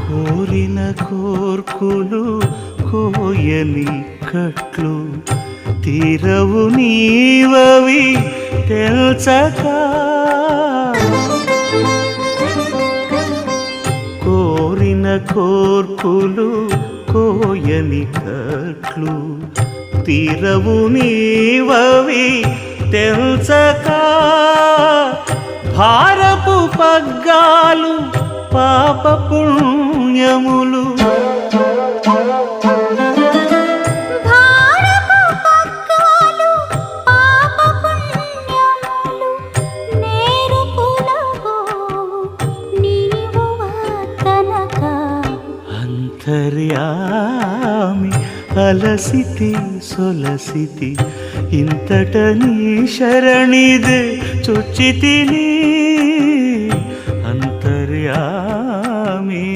కోరిన కోర్కులు కోయని కట్లు తీరవు నీవవి తెల్చక కోరిన కోర్కులు కోయని కట్లు తీరవు నీవవి తెల్చక భారపు పగ్గాలు పాప పుణ్యములు అంతర్యామి అలసితి సొలసితి ఇంతట నీ శరణిదే చుచ్చితిని